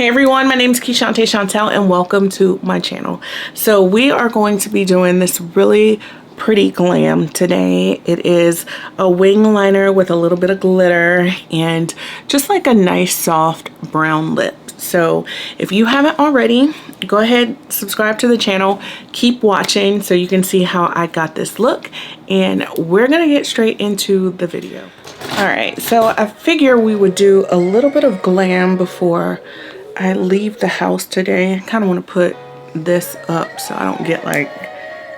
Hey everyone, my name is Keshante Chantel and welcome to my channel. So we are going to be doing this really pretty glam today. It is a wing liner with a little bit of glitter and just like a nice soft brown lip. So if you haven't already, go ahead, subscribe to the channel, keep watching so you can see how I got this look, and we're gonna get straight into the video. All right, so I figure we would do a little bit of glam before I leave the house today. I kind of want to put this up so I don't get like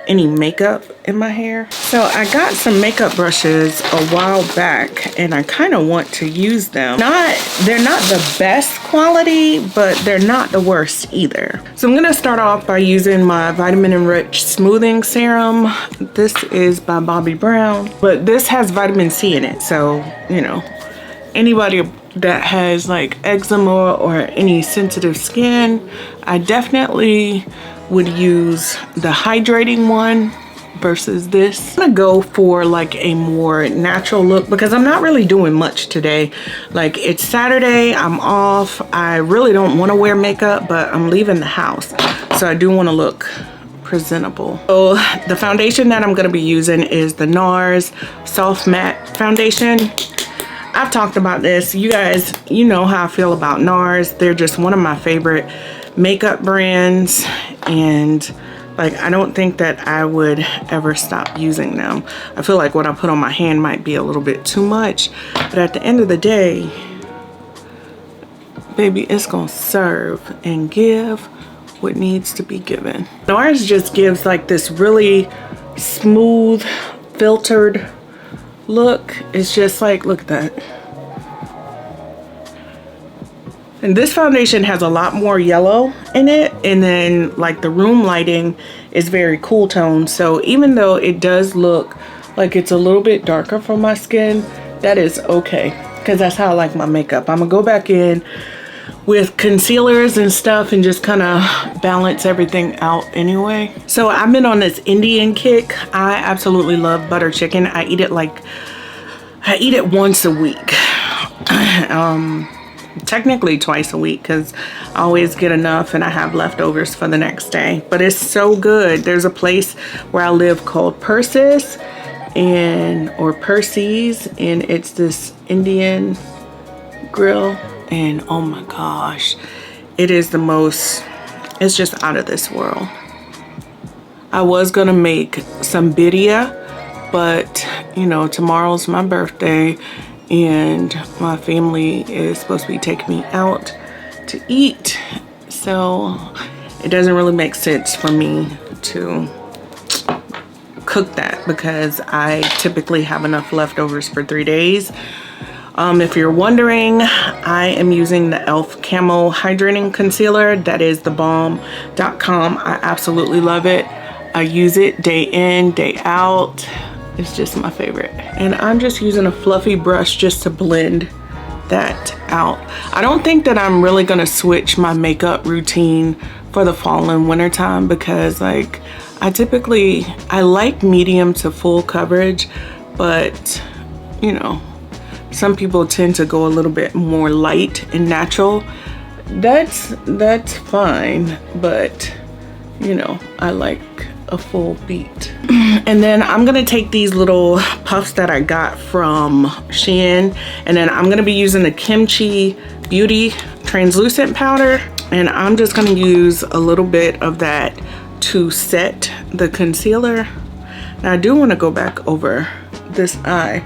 any makeup in my hair. So I got some makeup brushes a while back and I kind of want to use them. They're not the best quality, but they're not the worst either. So I'm gonna start off by using my Vitamin Enriched Smoothing Serum. This is by Bobbi Brown, but this has vitamin C in it. So, you know, anybody that has like eczema or any sensitive skin, I definitely would use the hydrating one versus this. I'm gonna go for like a more natural look because I'm not really doing much today. Like, it's Saturday, I'm off. I really don't want to wear makeup, but I'm leaving the house, so I do want to look presentable. So the foundation that I'm going to be using is the NARS Soft Matte Foundation. I've talked about this. You guys, you know how I feel about NARS. They're just one of my favorite makeup brands, and like, I don't think that I would ever stop using them. I feel like what I put on my hand might be a little bit too much, but at the end of the day, baby, it's gonna serve and give what needs to be given. NARS just gives like this really smooth, filtered look. It's just like, look at that. And this foundation has a lot more yellow in it, and then like the room lighting is very cool tone. So even though it does look like it's a little bit darker for my skin, that is okay, because that's how I like my makeup. I'm gonna go back in with concealers and stuff and just kind of balance everything out anyway. So I've been on this Indian kick. I absolutely love butter chicken. I eat it once a week. Technically twice a week, because I always get enough and I have leftovers for the next day. But it's so good. There's a place where I live called Percy's, or Percy's, and it's this Indian grill, and oh my gosh, it is the most, it's just out of this world. I was gonna make some birria, but you know, tomorrow's my birthday and my family is supposed to be taking me out to eat, so it doesn't really make sense for me to cook that because I typically have enough leftovers for 3 days. If you're wondering, I am using the ELF Camo Hydrating Concealer. That is the balm.com. I absolutely love it. I use it day in, day out. It's just my favorite. And I'm just using a fluffy brush just to blend that out. I don't think that I'm really gonna switch my makeup routine for the fall and winter time, because like, I like medium to full coverage, but you know, some people tend to go a little bit more light and natural. That's fine, but you know, I like a full beat. And then I'm gonna take these little puffs that I got from Shein, and then I'm gonna be using the Kimchi Beauty translucent powder, and I'm just gonna use a little bit of that to set the concealer. Now I do want to go back over this eye.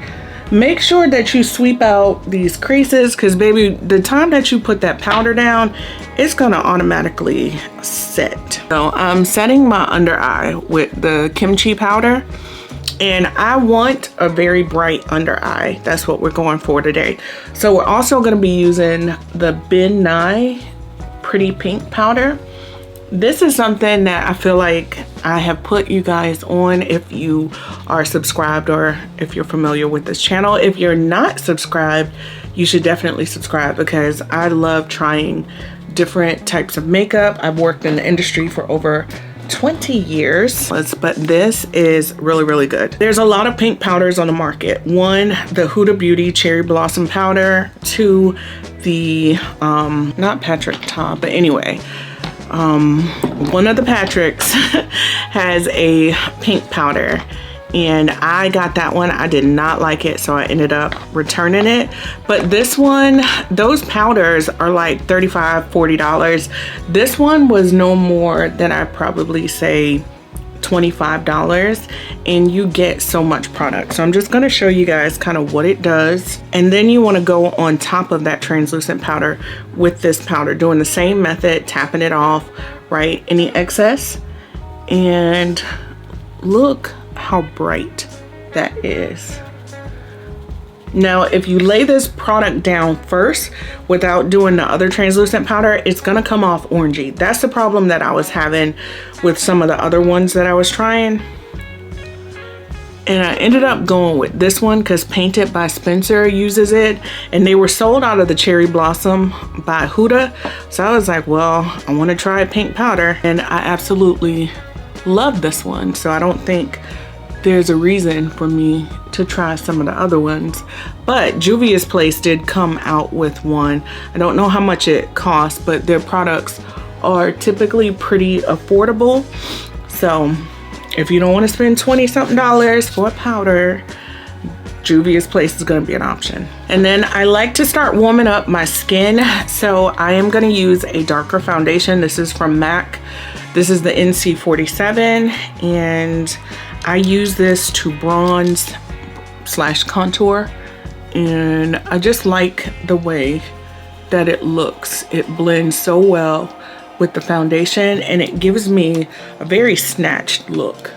Make sure that you sweep out these creases, because baby, the time that you put that powder down, it's gonna automatically set. So I'm setting my under eye with the kimchi powder, and I want a very bright under eye. That's what we're going for today. So we're also gonna be using the Ben Nye Pretty Pink powder. This is something that I feel like I have put you guys on if you are subscribed or if you're familiar with this channel. If you're not subscribed, you should definitely subscribe, because I love trying different types of makeup. I've worked in the industry for over 20 years, but this is really, really good. There's a lot of pink powders on the market. One, the Huda Beauty Cherry Blossom Powder. Two, the, not Patrick Ta, but anyway, one of the Patricks has a pink powder, and I got that one. I did not like it, so I ended up returning it. But this one, those powders are like $35, $40. This one was no more than I probably say $25, and you get so much product. So I'm just going to show you guys kind of what it does, and then you want to go on top of that translucent powder with this powder, doing the same method, tapping it off, right, any excess, and look how bright that is. Now, if you lay this product down first without doing the other translucent powder, it's gonna come off orangey. That's the problem that I was having with some of the other ones that I was trying. And I ended up going with this one because Painted by Spencer uses it, and they were sold out of the Cherry Blossom by Huda. So I was like, well, I want to try pink powder, and I absolutely love this one. So I don't think there's a reason for me to try some of the other ones. But Juvias Place did come out with one. I don't know how much it costs, but their products are typically pretty affordable. So if you don't want to spend 20 something dollars for a powder, Juvias Place is going to be an option. And then I like to start warming up my skin, so I am going to use a darker foundation. This is from MAC. This is the NC47, and I use this to bronze / contour, and I just like the way that it looks. It blends so well with the foundation, and it gives me a very snatched look.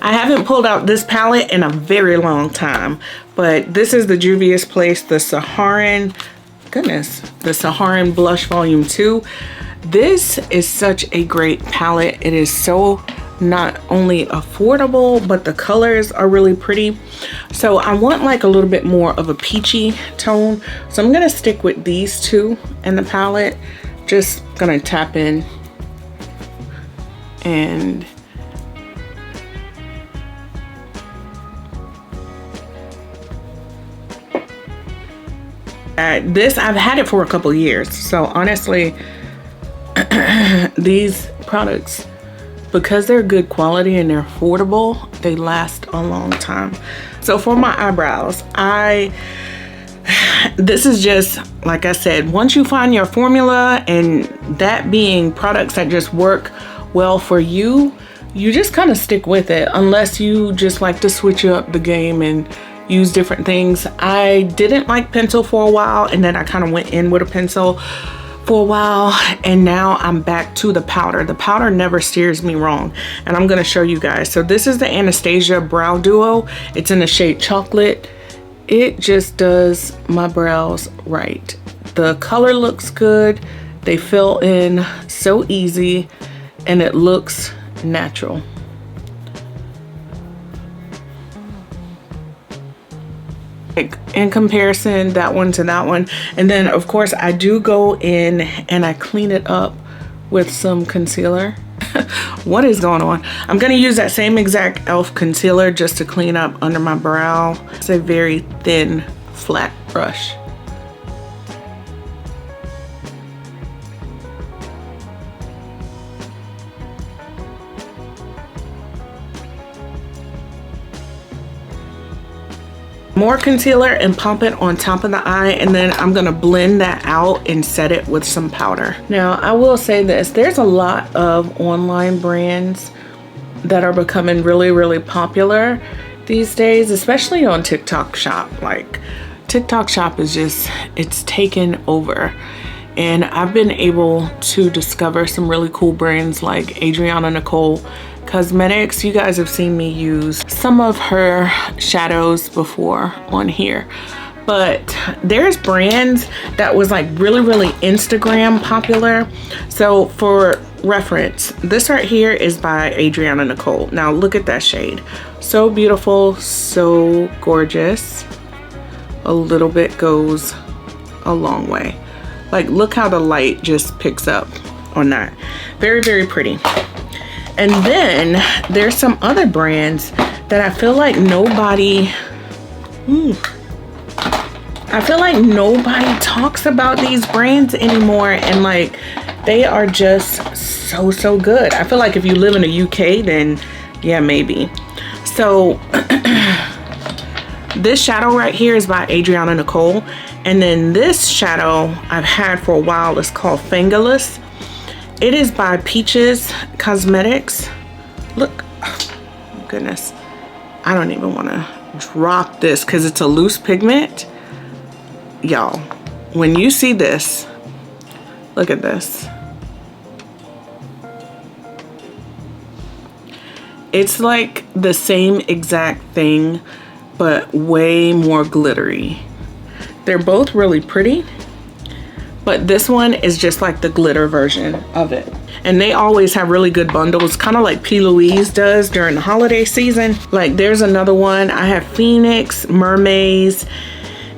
I haven't pulled out this palette in a very long time, but this is the Juvias Place, the Saharan, goodness, the Saharan Blush Volume 2. This is such a great palette. It is so not only affordable, but the colors are really pretty. So I want like a little bit more of a peachy tone. So I'm gonna stick with these two in the palette. Just gonna tap in and this, I've had it for a couple years. So honestly, these products, because they're good quality and they're affordable, they last a long time. So for my eyebrows, this is just, like I said, once you find your formula, and that being products that just work well for you, you just kind of stick with it, unless you just like to switch up the game and use different things. I didn't like pencil for a while, and then I kind of went in with a pencil for a while, and now I'm back to the powder. The powder never steers me wrong, and I'm gonna show you guys. So this is the Anastasia Brow Duo. It's in the shade Chocolate. It just does my brows right. The color looks good. They fill in so easy, and it looks natural. In comparison, that one to that one. And then of course I do go in and I clean it up with some concealer. What is going on? I'm gonna use that same exact ELF concealer just to clean up under my brow. It's a very thin, flat brush. More concealer and pump it on top of the eye, and then I'm gonna blend that out and set it with some powder. Now I will say this, there's a lot of online brands that are becoming really, really popular these days, especially on TikTok Shop. Like TikTok Shop is just, it's taken over. And I've been able to discover some really cool brands like Adriana Nicole Cosmetics. You guys have seen me use some of her shadows before on here, but there's brands that was like really, really Instagram popular. So for reference, this right here is by Adriana Nicole. Now look at that shade. So beautiful, so gorgeous. A little bit goes a long way. Like look how the light just picks up on that. Very, very pretty. And then there's some other brands that I feel like nobody, I feel like nobody talks about these brands anymore, and like they are just so good. I feel like if you live in the UK, then yeah, maybe. So this shadow right here is by Adriana Nicole, and then this shadow I've had for a while is called Fingerless. It is by Peaches Cosmetics. Look, oh, goodness, I don't even want to drop this because it's a loose pigment. Y'all, when you see this, look at this. It's like the same exact thing, but way more glittery. They're both really pretty, but this one is just like the glitter version of it. And they always have really good bundles, kind of like P. Louise does during the holiday season. Like there's another one. I have Phoenix, Mermaids,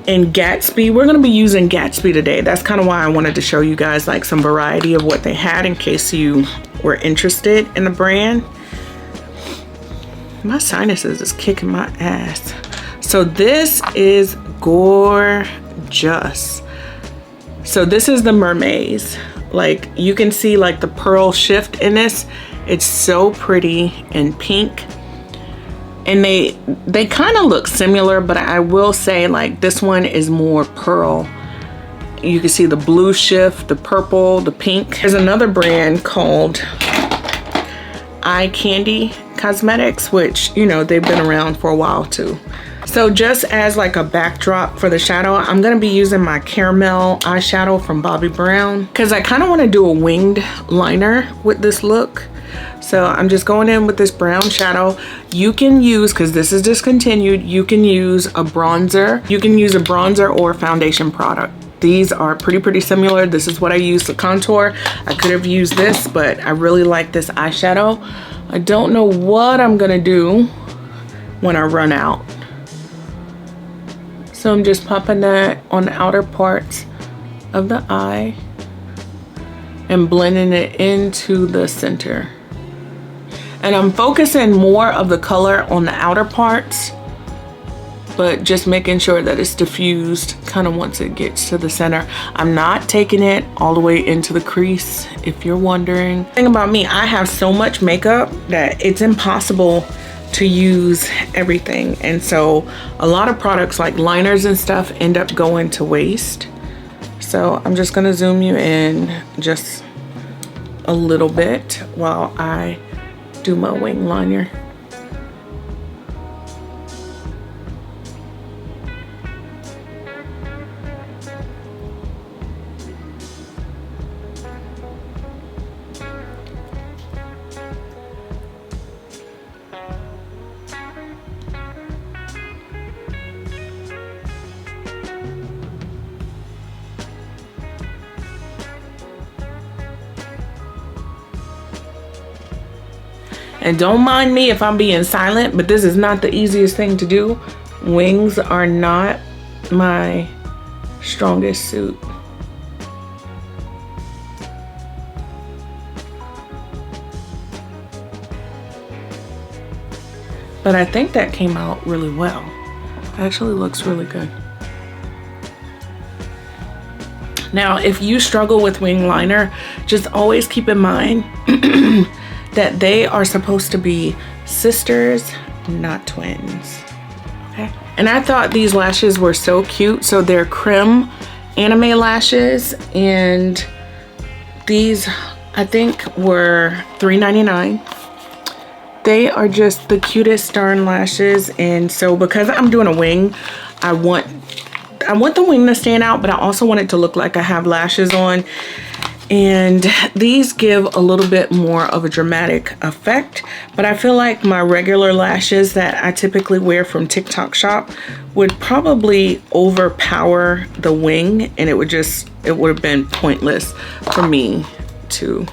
and Gatsby. We're gonna be using Gatsby today. That's kind of why I wanted to show you guys like some variety of what they had in case you were interested in the brand. My sinuses is kicking my ass. So this is gorgeous. So this is the Mermaids. Like you can see like the pearl shift in this. It's so pretty and pink. And they kind of look similar, but I will say like this one is more pearl. You can see the blue shift, the purple, the pink. There's another brand called Eye Candy Cosmetics, which, you know, they've been around for a while too. So just as like a backdrop for the shadow, I'm gonna be using my caramel eyeshadow from Bobbi Brown because I kind of want to do a winged liner with this look. So I'm just going in with this brown shadow. You can use, because this is discontinued, you can use a bronzer. You can use a bronzer or foundation product. These are pretty similar. This is what I use to contour. I could have used this, but I really like this eyeshadow. I don't know what I'm gonna do when I run out. So I'm just popping that on the outer parts of the eye and blending it into the center. And I'm focusing more of the color on the outer parts, but just making sure that it's diffused kind of once it gets to the center. I'm not taking it all the way into the crease, if you're wondering. The thing about me, I have so much makeup that it's impossible to use everything. And so a lot of products like liners and stuff end up going to waste. So I'm just gonna zoom you in just a little bit while I do my wing liner. And don't mind me if I'm being silent, but this is not the easiest thing to do. Wings are not my strongest suit. But I think that came out really well. It actually looks really good. Now, if you struggle with wing liner, just always keep in mind that they are supposed to be sisters, not twins, okay? And I thought these lashes were so cute. So they're creme anime lashes, and these I think were $3.99. They are just the cutest darn lashes. And so because I'm doing a wing, I want the wing to stand out, but I also want it to look like I have lashes on. And these give a little bit more of a dramatic effect, but I feel like my regular lashes that I typically wear from TikTok Shop would probably overpower the wing, and it would have been pointless for me to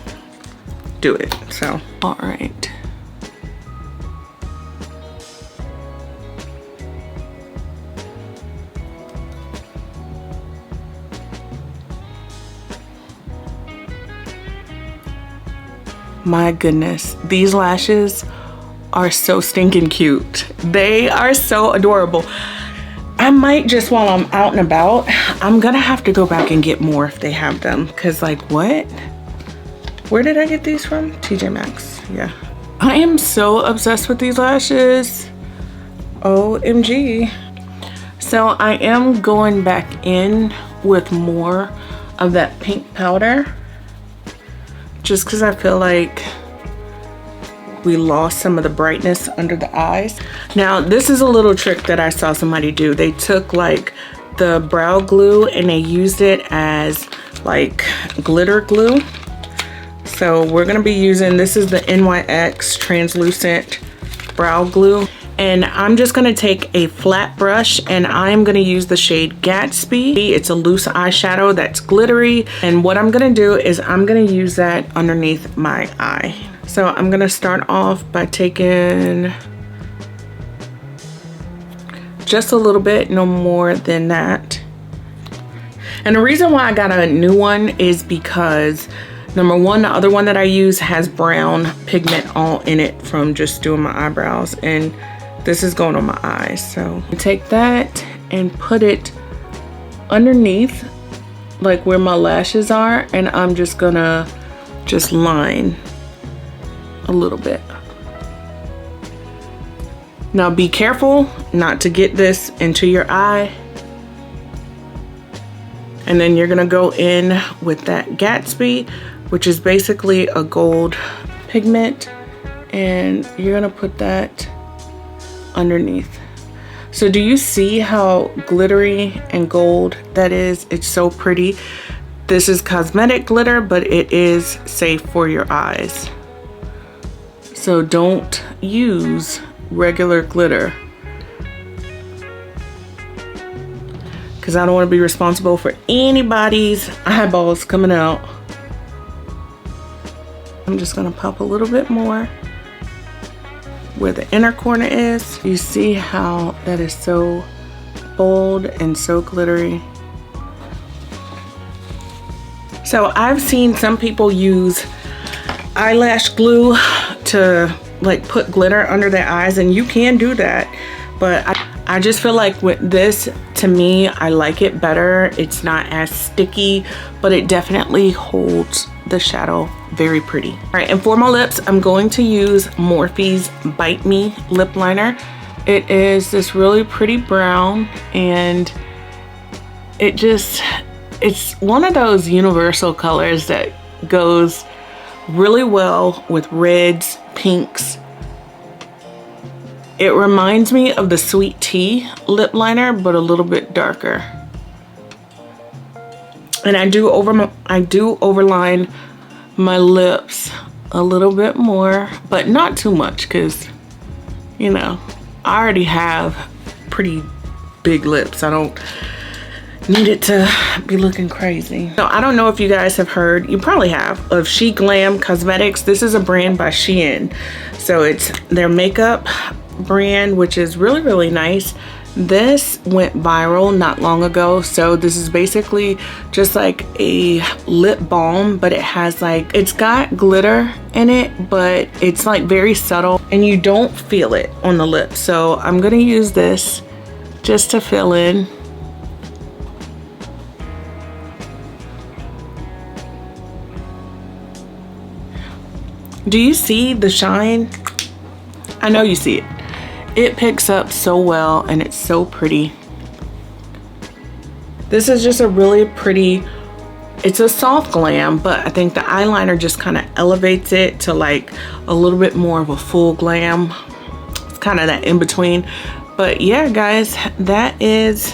do it. So, all right. My goodness, these lashes are so stinking cute. They are so adorable. I might just, while I'm out and about, I'm gonna have to go back and get more if they have them. Cause like, what? Where did I get these from? TJ Maxx, yeah. I am so obsessed with these lashes. OMG. So I am going back in with more of that pink powder. Just cause I feel like we lost some of the brightness under the eyes. Now, this is a little trick that I saw somebody do. They took like the brow glue and they used it as like glitter glue. So we're gonna be using, this is the NYX translucent brow glue. And I'm just gonna take a flat brush and I'm gonna use the shade Gatsby. It's a loose eyeshadow that's glittery. And what I'm gonna do is I'm gonna use that underneath my eye. So I'm gonna start off by taking just a little bit, no more than that. And the reason why I got a new one is because number one, the other one that I use has brown pigment all in it from just doing my eyebrows, and this is going on my eyes. So take that and put it underneath like where my lashes are, and I'm just gonna just line a little bit. Now be careful not to get this into your eye. And then you're gonna go in with that Gatsby, which is basically a gold pigment, and you're gonna put that underneath. So do you see how glittery and gold that is? It's so pretty. This is cosmetic glitter, but it is safe for your eyes. So don't use regular glitter, because I don't want to be responsible for anybody's eyeballs coming out. I'm just gonna pop a little bit more where the inner corner is. You see how that is so bold and so glittery. So I've seen some people use eyelash glue to like put glitter under their eyes, and you can do that, but I just feel like with this, to me, I like it better. It's not as sticky, but it definitely holds the shadow very pretty. All right, and for my lips, I'm going to use Morphe's Bite Me lip liner. It is this really pretty brown, and it's one of those universal colors that goes really well with reds, pinks. It reminds me of the Sweet Tea lip liner, but a little bit darker. And I do overline my lips a little bit more, but not too much, because, you know, I already have pretty big lips. I don't need it to be looking crazy. So I don't know if you guys have heard, you probably have, of Sheglam Cosmetics. This is a brand by Shein. So it's their makeup brand, which is really, really nice. This went viral not long ago. So this is basically just like a lip balm, but it has like, it's got glitter in it, but it's like very subtle and you don't feel it on the lips. So I'm gonna use this just to fill in. Do you see the shine? I know you see it. It picks up so well and it's so pretty. This is just a really pretty, it's a soft glam, but I think the eyeliner just kind of elevates it to like a little bit more of a full glam. It's kind of that in between. But yeah, guys, that is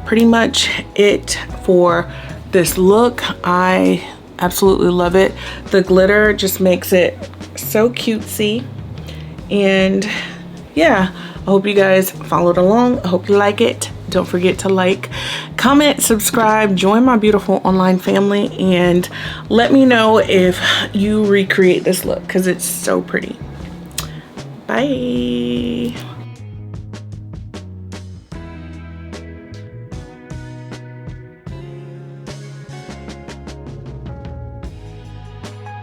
pretty much it for this look. I absolutely love it. The glitter just makes it so cutesy. And yeah, I hope you guys followed along. I hope you like it. Don't forget to like, comment, subscribe, join my beautiful online family, and let me know if you recreate this look because it's so pretty. Bye.